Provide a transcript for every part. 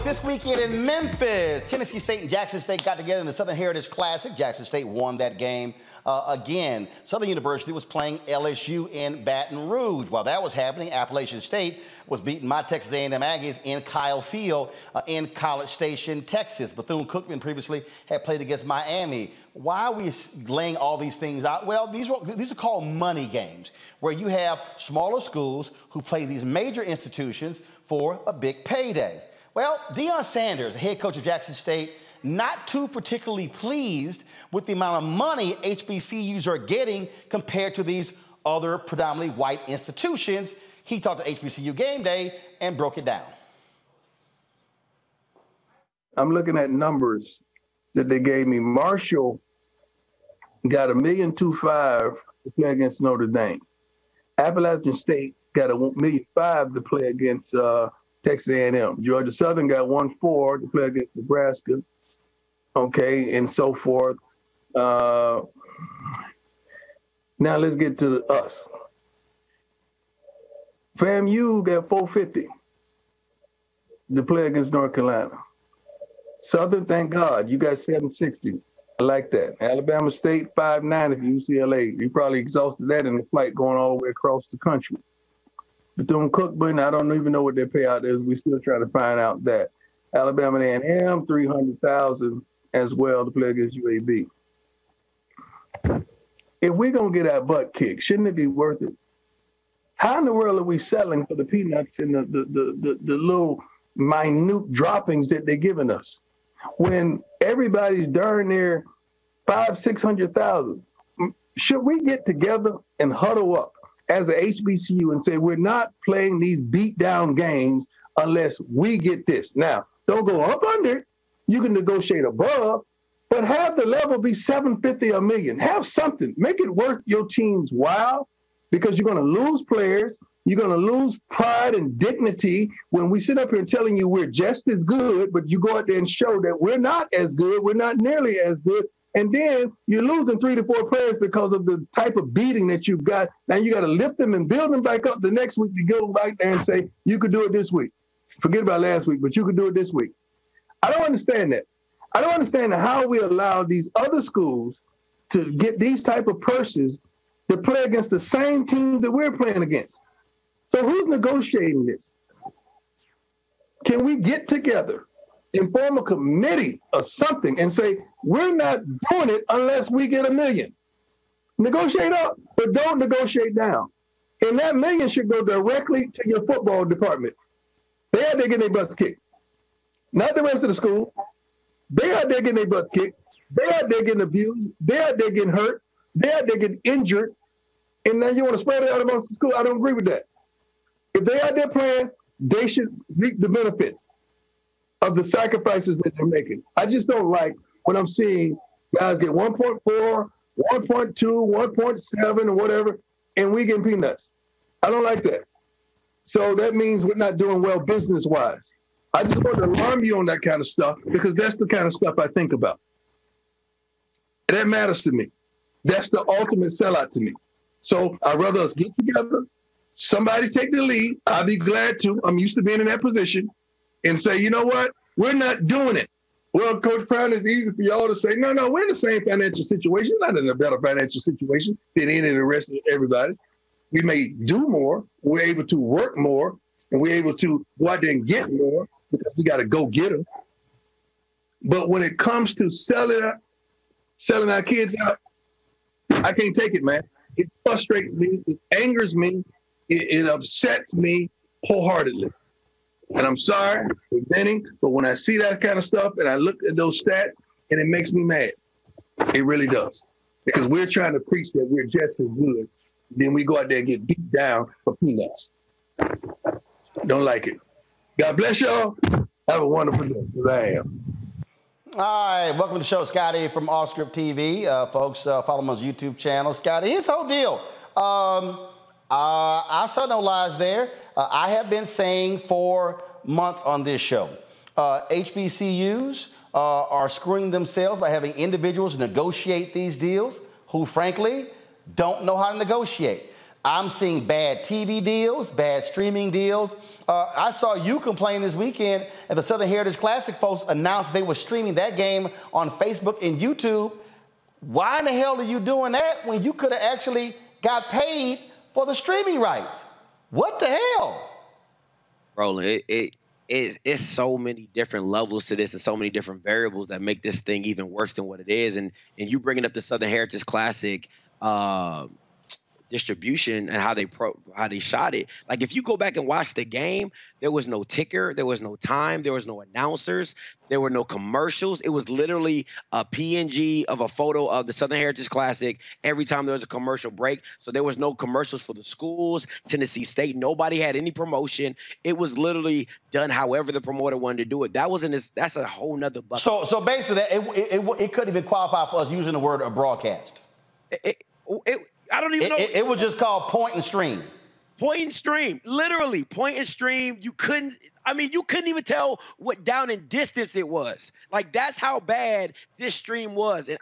this weekend in Memphis. Tennessee State and Jackson State got together in the Southern Heritage Classic. Jackson State won that game again. Southern University was playing LSU in Baton Rouge. While that was happening, Appalachian State was beating my Texas A&M Aggies in Kyle Field in College Station, Texas. Bethune-Cookman previously had played against Miami. Why are we laying all these things out? Well, these are called money games, where you have smaller schools who play these major institutions for a big payday. Well, Deion Sanders, the head coach of Jackson State, not too particularly pleased with the amount of money HBCUs are getting compared to these other predominantly white institutions. He talked to HBCU Game Day and broke it down. I'm looking at numbers that they gave me. Marshall got $1.25 million to play against Notre Dame. Appalachian State got $1.5 million to play against Texas A&M. Georgia Southern got $1.4 million to play against Nebraska, okay, and so forth. Now let's get to us. FAMU got $450 to play against North Carolina. Southern, thank God, you got $760. I like that. Alabama State, $590 for UCLA. You probably exhausted that in the flight going all the way across the country. Bethune-Cookman, I don't even know what their payout is. We're still trying to find out that. Alabama A&M, $300,000 as well to play against UAB. If we're going to get our butt kicked, shouldn't it be worth it? How in the world are we selling for the peanuts and the little minute droppings that they're giving us when everybody's darn near $500,000-600,000? Should we get together and huddle up as a HBCU and say, we're not playing these beat-down games unless we get this? Now, don't go up under it. You can negotiate above, but have the level be $750 or $1 million. Have something. Make it worth your team's while, because you're going to lose players. You're going to lose pride and dignity when we sit up here and telling you we're just as good, but you go out there and show that we're not as good. We're not nearly as good. And then you're losing 3 to 4 players because of the type of beating that you've got. Now you got to lift them and build them back up the next week to go back there and say, you could do it this week. Forget about last week, but you could do it this week. I don't understand that. I don't understand how we allow these other schools to get these type of purses to play against the same team that we're playing against. So who's negotiating this? Can we get together and form a committee or something and say, we're not doing it unless we get $1 million? Negotiate up, but don't negotiate down. And that $1 million should go directly to your football department. They out there getting their butts kicked. Not the rest of the school. They out there getting their butts kicked. They out there getting abused. They out there getting hurt. They out there getting injured. And now you want to spread it out amongst the school? I don't agree with that. If they out there playing, they should reap the benefits of the sacrifices that they're making. I just don't like when I'm seeing guys get 1.4, 1.2, 1.7, or whatever, and we getting peanuts. I don't like that. So that means we're not doing well business-wise. I just want to alarm you on that kind of stuff, because that's the kind of stuff I think about. And that matters to me. That's the ultimate sellout to me. So I'd rather us get together, somebody take the lead. I'll be glad to. I'm used to being in that position, and say, you know what? We're not doing it. Well, Coach Brown, it's easy for y'all to say, no, we're in the same financial situation, not in a better financial situation than any of the rest of everybody. We may do more. We're able to work more, and we're able to go out there and get more because we got to go get them. But when it comes to selling our kids out, I can't take it, man. It frustrates me. It angers me. It upsets me wholeheartedly. And I'm sorry for venting, but when I see that kind of stuff and I look at those stats, and it makes me mad. It really does. Because we're trying to preach that we're just as good. Then we go out there and get beat down for peanuts. Don't like it. God bless y'all. Have a wonderful day, because I am. All right, welcome to the show, Scotty from Offscript TV. Folks, follow him on his YouTube channel. Scotty, his whole deal. I saw no lies there. I have been saying for months on this show, HBCUs are screwing themselves by having individuals negotiate these deals who, frankly, don't know how to negotiate. I'm seeing bad TV deals, bad streaming deals. I saw you complain this weekend at the Southern Heritage Classic. Folks announced they were streaming that game on Facebook and YouTube. Why in the hell are you doing that when you could have actually got paid for the streaming rights? What the hell? Roland, it's so many different levels to this and so many different variables that make this thing even worse than what it is. And you bringing up the Southern Heritage Classic distribution and how they shot it. Like, if you go back and watch the game, there was no ticker, there was no time, there was no announcers, there were no commercials. It was literally a PNG of a photo of the Southern Heritage Classic every time there was a commercial break. So there was no commercials for the schools, Tennessee State. Nobody had any promotion. It was literally done however the promoter wanted to do it. That's a whole nother bucket. So basically, it couldn't even qualify for us using the word broadcast. I don't even know. It was just called point and stream. Point and stream, literally point and stream. You couldn't even tell what down and distance it was. Like, that's how bad this stream was. And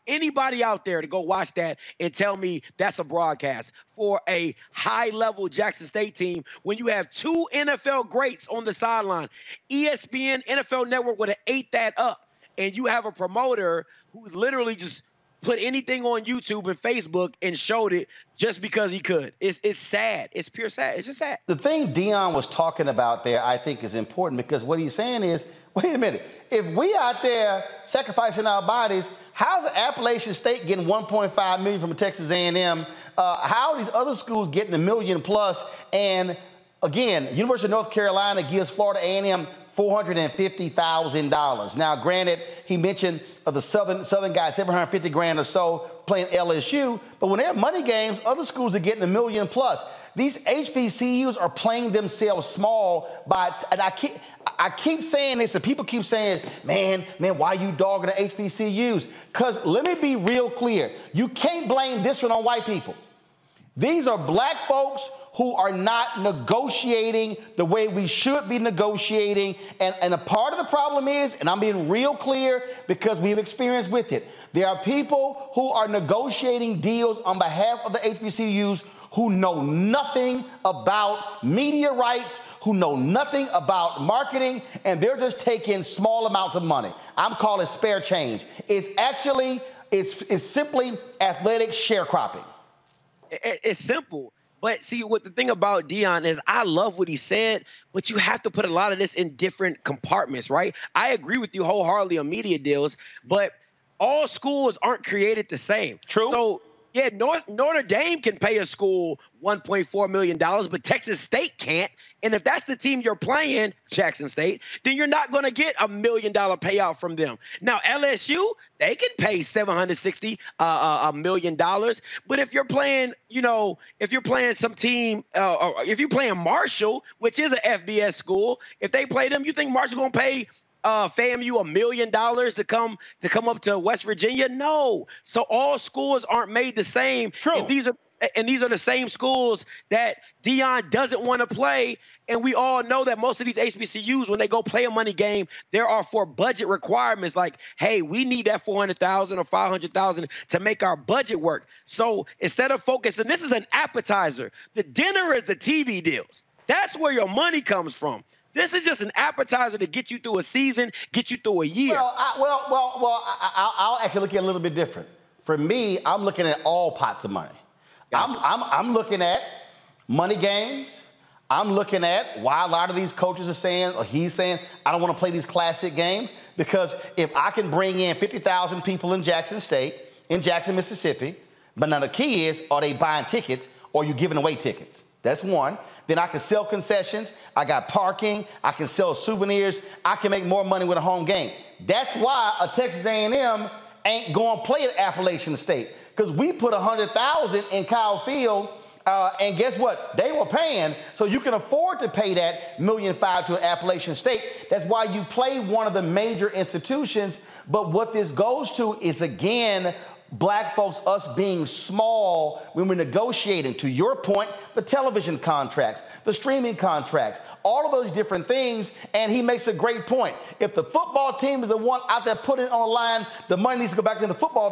anybody out there to go watch that and tell me that's a broadcast for a high-level Jackson State team when you have two NFL greats on the sideline. ESPN, NFL Network would have ate that up. And you have a promoter who's literally just put anything on YouTube and Facebook and showed it just because he could. It's sad. It's pure sad. It's just sad. The thing Deion was talking about there, I think, is important, because what he's saying is, wait a minute, if we out there sacrificing our bodies, how's Appalachian State getting $1.5 million from Texas A&M? How are these other schools getting $1 million plus? And again, University of North Carolina gives Florida A&M $450,000. Now, granted, he mentioned the Southern guy, $750,000 or so playing LSU, but when they're money games, other schools are getting $1 million plus. These HBCUs are playing themselves small and I keep saying this, and people keep saying, man, why you dogging the HBCUs? Because let me be real clear. You can't blame this one on white people. These are black folks who are not negotiating the way we should be negotiating. And a part of the problem is, and I'm being real clear because we've experienced with it, there are people who are negotiating deals on behalf of the HBCUs who know nothing about media rights, who know nothing about marketing, and they're just taking small amounts of money. I'm calling it spare change. It's simply athletic sharecropping. It's simple. But see, what the thing about Deion is, I love what he said, but you have to put a lot of this in different compartments, right? I agree with you wholeheartedly on media deals, but all schools aren't created the same. True. So, yeah, Notre Dame can pay a school $1.4 million, but Texas State can't. And if that's the team you're playing, Jackson State, then you're not going to get $1 million payout from them. Now, LSU, they can pay $760 million. But if you're playing, if you're playing some team, or if you're playing Marshall, which is an FBS school, if they play them, you think Marshall going to pay FAMU $1 million to come up to West Virginia? No. So all schools aren't made the same. True. And these are the same schools that Deion doesn't want to play. And we all know that most of these HBCUs, when they go play a money game, there are for budget requirements like, hey, we need that $400,000 or $500,000 to make our budget work. So instead of focusing, this is an appetizer. The dinner is the TV deals. That's where your money comes from. This is just an appetizer to get you through a season, get you through a year. I'll actually look at it a little bit different. For me, I'm looking at all pots of money. Gotcha. I'm looking at money games. I'm looking at why a lot of these coaches are saying, or he's saying, I don't want to play these classic games, because if I can bring in 50,000 people in Jackson State, in Jackson, Mississippi, but now the key is, are they buying tickets or are you giving away tickets? That's one. Then I can sell concessions. I got parking. I can sell souvenirs. I can make more money with a home game. That's why a Texas A&M ain't going to play at Appalachian State, because we put $100,000 in Kyle Field, and guess what? They were paying, so you can afford to pay that $1.5 million to an Appalachian State. That's why you play one of the major institutions. But what this goes to is, again, black folks, us being small when we're negotiating, to your point, the television contracts, the streaming contracts, all of those different things. And he makes a great point. If the football team is the one out there putting it on the line, the money needs to go back to the football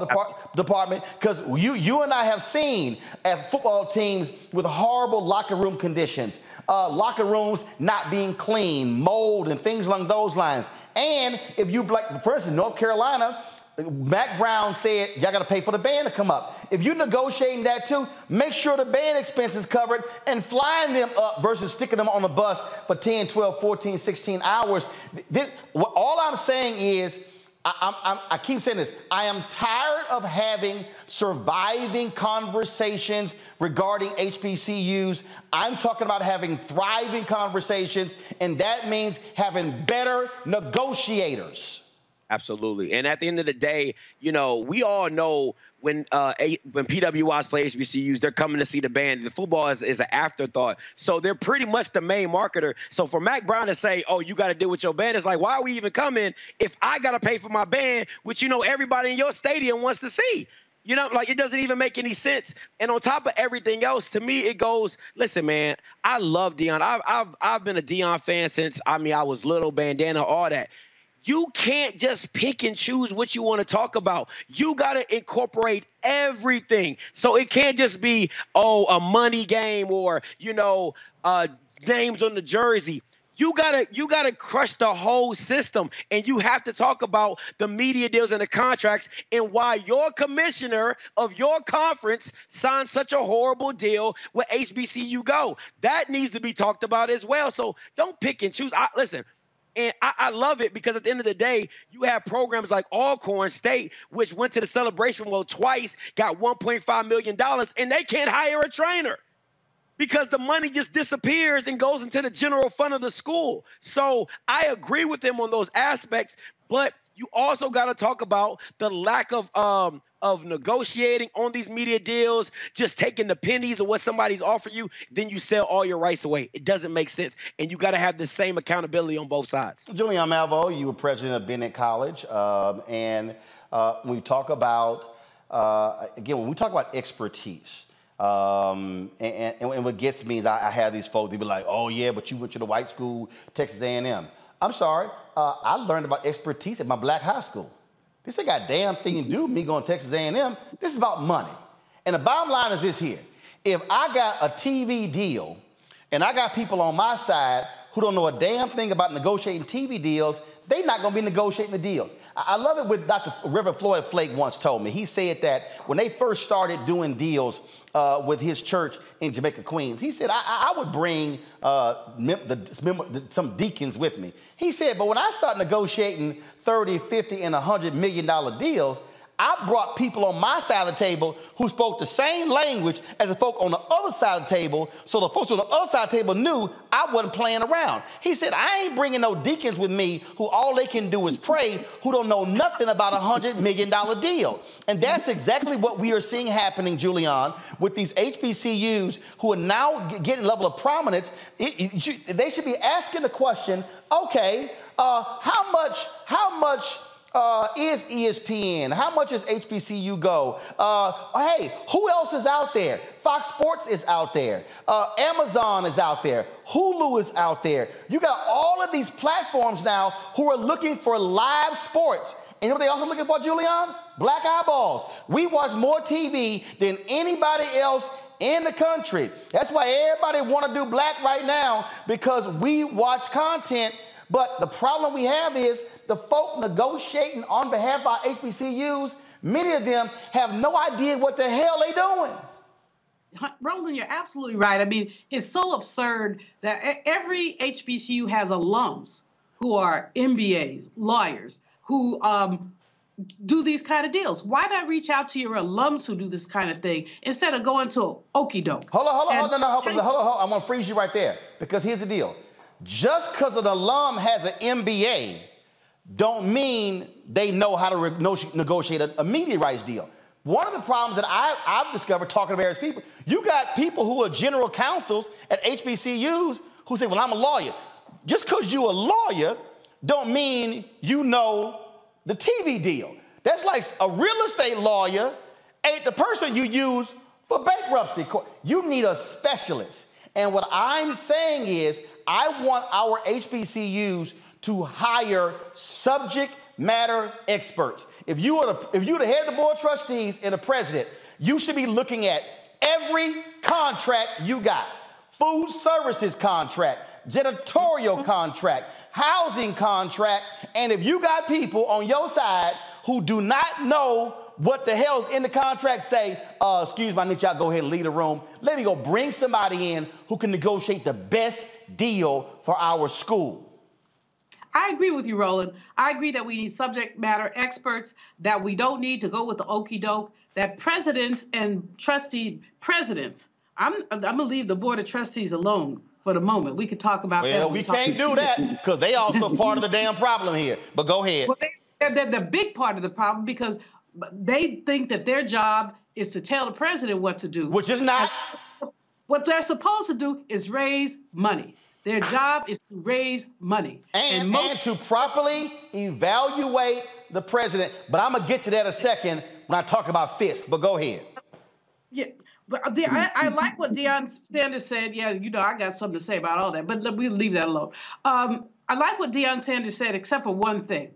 department, because you and I have seen at football teams with horrible locker room conditions, locker rooms not being clean, mold and things along those lines. And if you, like, for instance, North Carolina, Mac Brown said, y'all got to pay for the band to come up. If you're negotiating that too, make sure the band expenses covered and flying them up versus sticking them on the bus for 10, 12, 14, 16 hours. All I'm saying is, I keep saying this, I am tired of having surviving conversations regarding HBCUs. I'm talking about having thriving conversations, and that means having better negotiators. Absolutely. And at the end of the day, you know, we all know when PWIs play HBCUs, they're coming to see the band. The football is an afterthought. So they're pretty much the main marketer. So for Mac Brown to say, oh, you got to deal with your band, it's like, why are we even coming if I got to pay for my band, which, you know, everybody in your stadium wants to see? You know, like, it doesn't even make any sense. And on top of everything else, to me, it goes, listen, man, I love Deion. I've been a Deion fan since, I was little, bandana, all that. You can't just pick and choose what you want to talk about. You got to incorporate everything. So it can't just be, oh, a money game or, you know, names on the jersey. You gotta crush the whole system, and you have to talk about the media deals and the contracts and why your commissioner of your conference signed such a horrible deal with HBCU Go. That needs to be talked about as well. So don't pick and choose. Listen. And I love it because at the end of the day, you have programs like Alcorn State, which went to the Celebration Bowl twice, got $1.5 million, and they can't hire a trainer because the money just disappears and goes into the general fund of the school. So I agree with them on those aspects, but you also got to talk about the lack of negotiating on these media deals, just taking the pennies of what somebody's offered you, then you sell all your rights away. It doesn't make sense, and you got to have the same accountability on both sides. Julian Malvo, you were president of Bennett College, and when we talk about, again, when we talk about expertise, and what gets me is I have these folks, they be like, oh yeah, but you went to the white school, Texas A&M. I'm sorry, I learned about expertise at my black high school. This ain't got a damn thing to do with me going to Texas A&M. This is about money. And the bottom line is this here. If I got a TV deal and I got people on my side who don't know a damn thing about negotiating TV deals, they're not going to be negotiating the deals. I love it what Dr. Reverend Floyd Flake once told me. He said that when they first started doing deals with his church in Jamaica, Queens, he said, I would bring some deacons with me. He said, but when I start negotiating 30, 50, and $100 million deals, I brought people on my side of the table who spoke the same language as the folk on the other side of the table, so the folks on the other side of the table knew I wasn't playing around. He said, I ain't bringing no deacons with me who all they can do is pray, who don't know nothing about a $100 million deal. And that's exactly what we are seeing happening, Julian, with these HBCUs who are now getting level of prominence. They should be asking the question, okay, how much is ESPN? How much is HBCU Go? Hey, who else is out there? Fox Sports is out there. Amazon is out there. Hulu is out there. You got all of these platforms now who are looking for live sports. And you know what they're also looking for, Julian? Black eyeballs. We watch more TV than anybody else in the country. That's why everybody want to do black right now, because we watch content. But the problem we have is the folk negotiating on behalf of our HBCUs, many of them have no idea what the hell they're doing. Roland, you're absolutely right. I mean, it's so absurd that every HBCU has alums who are MBAs, lawyers, who do these kind of deals. Why not reach out to your alums who do this kind of thing instead of going to okie doke? Hold on. I'm going to freeze you right there, because here's the deal. Just because an alum has an MBA don't mean they know how to negotiate a media rights deal. One of the problems that I've discovered talking to various people, you got people who are general counsels at HBCUs who say, well, I'm a lawyer. Just because you're a lawyer don't mean you know the TV deal. That's like a real estate lawyer ain't the person you use for bankruptcy court. You need a specialist. And what I'm saying is, I want our HBCUs to hire subject matter experts. If you're the head of the board of trustees and the president, you should be looking at every contract you got. Food services contract, janitorial contract, housing contract, and if you got people on your side who do not know what the hell's in the contract, say, excuse me, I need y'all to go ahead and leave the room. Let me go bring somebody in who can negotiate the best deal for our school. I agree with you, Roland. I agree that we need subject matter experts, that we don't need to go with the okie doke, that presidents and presidents, I'm going to leave the board of trustees alone for the moment. We could talk about that. Well, we can't do that because they also part of the damn problem here. But go ahead. Well, they're the big part of the problem because they think that their job is to tell the president what to do. Which is not. What they're supposed to do is raise money. Their job is to raise money. And to properly evaluate the president. But I'm going to get to that in a second when I talk about Fisk. But go ahead. Yeah. But I like what Deion Sanders said. Yeah, you know, I got something to say about all that, but we'll leave that alone. I like what Deion Sanders said, except for one thing.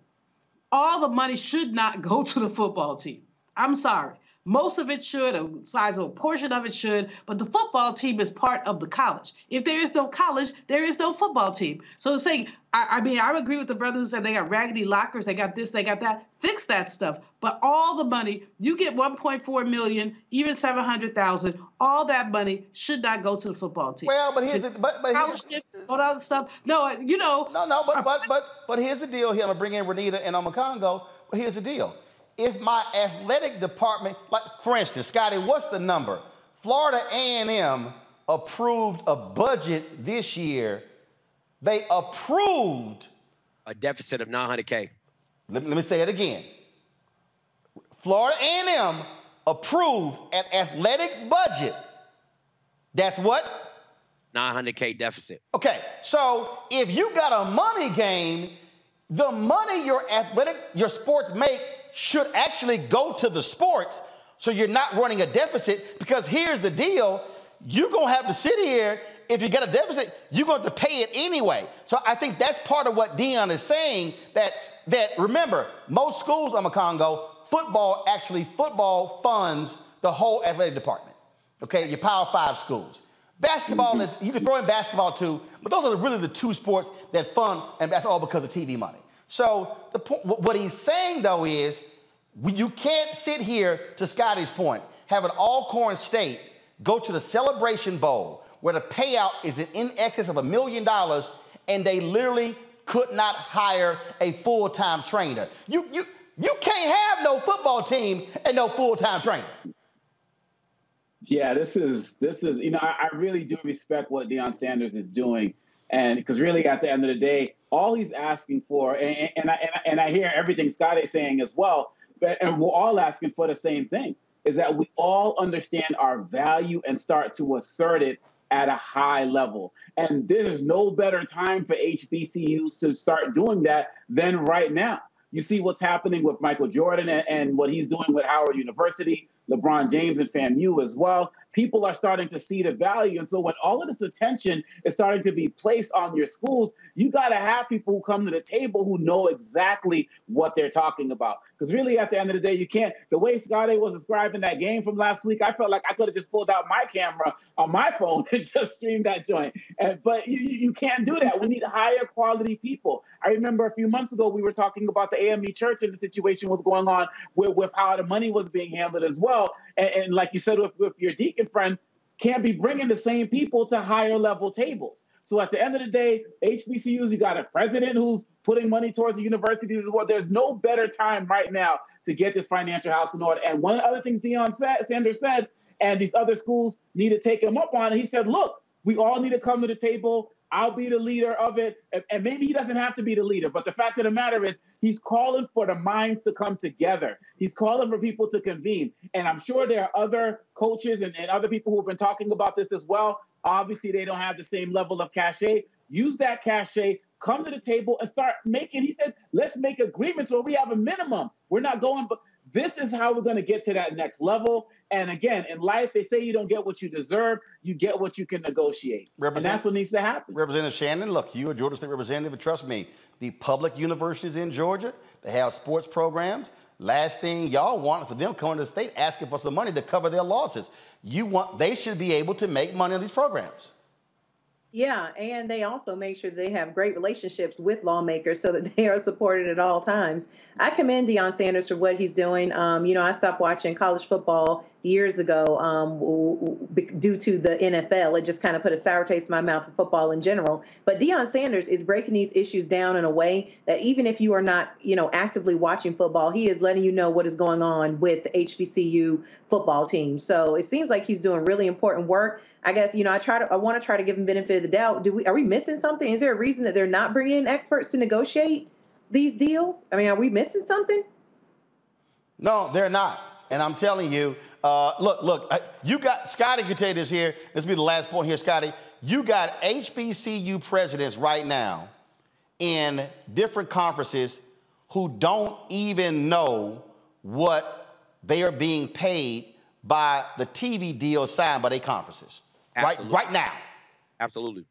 All the money should not go to the football team. I'm sorry. Most of it should, a sizable portion of it should, but the football team is part of the college. If there is no college, there is no football team. So to say, I mean, I agree with the brother who said they got raggedy lockers, they got this, they got that. Fix that stuff. But all the money, you get $1.4 million, even $700,000, all that money should not go to the football team. Well, but here's all that other stuff. No, you know. But here's the deal here. I'm gonna bring in Renita and Congo. But here's the deal. If my athletic department, like for instance, Scotty, what's the number? Florida A&M approved a budget this year. They approved a deficit of $900K. Let me say it again. Florida A&M approved an athletic budget. That's what? $900K deficit. Okay, so if you got a money game, the money your sports make should actually go to the sports, so you're not running a deficit. Because here's the deal, you're gonna have to sit here. If you get a deficit, you're going to pay it anyway. So I think that's part of what Deion is saying, that remember, most schools, Congo, football funds the whole athletic department. Okay, your Power 5 schools. Basketball is, you can throw in basketball too, but those are really the two sports that fund, and that's all because of TV money. So what he's saying, though, is you can't sit here, to Scotty's point, have an Alcorn State go to the Celebration Bowl where the payout is in excess of $1 million, and they literally could not hire a full-time trainer. You can't have no football team and no full-time trainer. Yeah, this is you know, I really do respect what Deion Sanders is doing, and because really at the end of the day, all he's asking for, and I hear everything Scott is saying as well, and we're all asking for the same thing, is that we all understand our value and start to assert it at a high level. And there's no better time for HBCUs to start doing that than right now. You see what's happening with Michael Jordan and what he's doing with Howard University, LeBron James and FAMU as well. People are starting to see the value. And so when all of this attention is starting to be placed on your schools, you got to have people who come to the table who know exactly what they're talking about. Because really, at the end of the day, you can't, the way Scotty was describing that game from last week, I felt like I could have just pulled out my camera on my phone and just streamed that joint. But you can't do that. We need higher quality people. I remember a few months ago, we were talking about the AME Church and the situation was going on with how the money was being handled as well. And like you said with your deacon friend, can't be bringing the same people to higher level tables. So at the end of the day, HBCUs, you got a president who's putting money towards the universities as well. There's no better time right now to get this financial house in order. And one of the other things Deion Sanders said, and these other schools need to take him up on it, he said, look, we all need to come to the table. I'll be the leader of it. And maybe he doesn't have to be the leader. But the fact of the matter is he's calling for the minds to come together. He's calling for people to convene. And I'm sure there are other coaches and other people who have been talking about this as well. Obviously, they don't have the same level of cachet. Use that cachet, come to the table and start making, he said, let's make agreements where we have a minimum. We're not going this is how we're going to get to that next level. And again, in life, they say you don't get what you deserve. You get what you can negotiate. And that's what needs to happen. Representative Shannon, look, you are Georgia State Representative, and trust me, the public universities in Georgia, they have sports programs. Last thing y'all want for them coming to the state asking for some money to cover their losses. They should be able to make money on these programs. Yeah, and they also make sure they have great relationships with lawmakers so that they are supported at all times. I commend Deion Sanders for what he's doing. I stopped watching college football years ago due to the NFL. It just kind of put a sour taste in my mouth for football in general. But Deion Sanders is breaking these issues down in a way that even if you are not, actively watching football, he is letting you know what is going on with the HBCU football team. So it seems like he's doing really important work. I guess, I want to try to give him benefit of the doubt. Are we missing something? Is there a reason that they're not bringing in experts to negotiate these deals? I mean, are we missing something? No, they're not. And I'm telling you, look, you got, Scotty can tell you this here. This will be the last point here, Scotty. You got HBCU presidents right now in different conferences who don't even know what they are being paid by the TV deal signed by their conferences. Right now. Absolutely.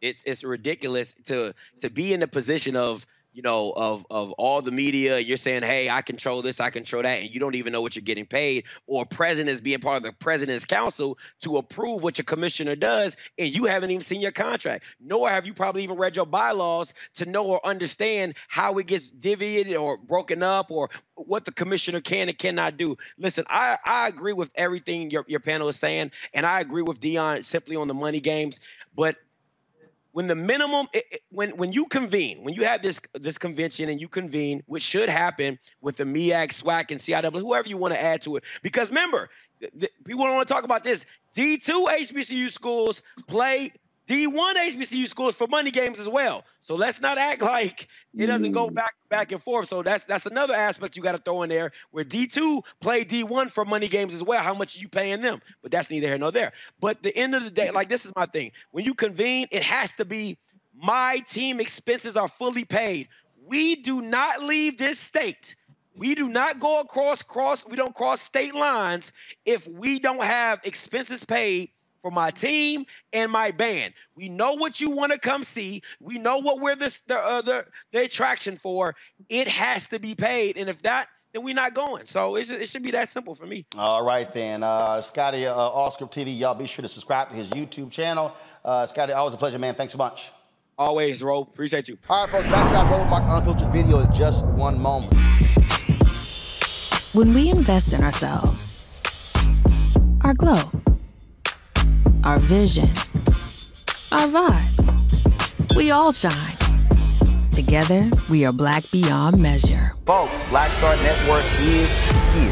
It's ridiculous to be in the position of of all the media. You're saying, hey, I control this, I control that, and you don't even know what you're getting paid, or presidents being part of the president's council to approve what your commissioner does, and you haven't even seen your contract, nor have you probably even read your bylaws to know or understand how it gets divvied or broken up or what the commissioner can and cannot do. Listen, I agree with everything your panel is saying, and I agree with Deion simply on the money games, but when the minimum, when you convene, when you have this convention and you convene, which should happen with the MEAC, SWAC, and CIW, whoever you want to add to it. Because remember, people don't want to talk about this. D2 HBCU schools play D1 HBCU schools for money games as well. So let's not act like it doesn't go back and forth. So that's another aspect you got to throw in there, where D2 play D1 for money games as well. How much are you paying them? But that's neither here nor there. But at the end of the day, like, this is my thing. When you convene, it has to be my team expenses are fully paid. We do not leave this state. We do not go we don't cross state lines if we don't have expenses paid for my team and my band. We know what you want to come see. We know what we're the attraction for. It has to be paid. And if that, then we're not going. So it should be that simple for me. All right, then. Scotty, Allscript TV, y'all be sure to subscribe to his YouTube channel. Scotty, always a pleasure, man. Thanks so much. Always, Ro. Appreciate you. All right, folks, back to our Roland Martin Unfiltered video in just one moment. When we invest in ourselves, our glow, our vision, our vibe, we all shine. Together, we are black beyond measure. Folks, Black Star Network is here.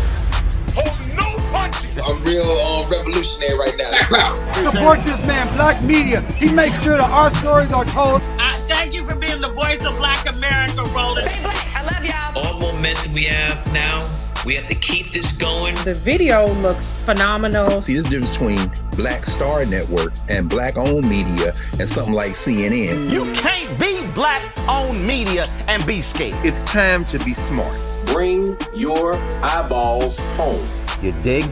Oh, no punches! I'm real revolutionary right now. Support this man, Black Media. He makes sure that our stories are told. Thank you for being the voice of Black America, Roland. Stay black. I love y'all. All momentum we have now. We have to keep this going. The video looks phenomenal. See, this difference between Black Star Network and black-owned media and something like CNN. You can't be black-owned media and be scared. It's time to be smart. Bring your eyeballs home. You dig?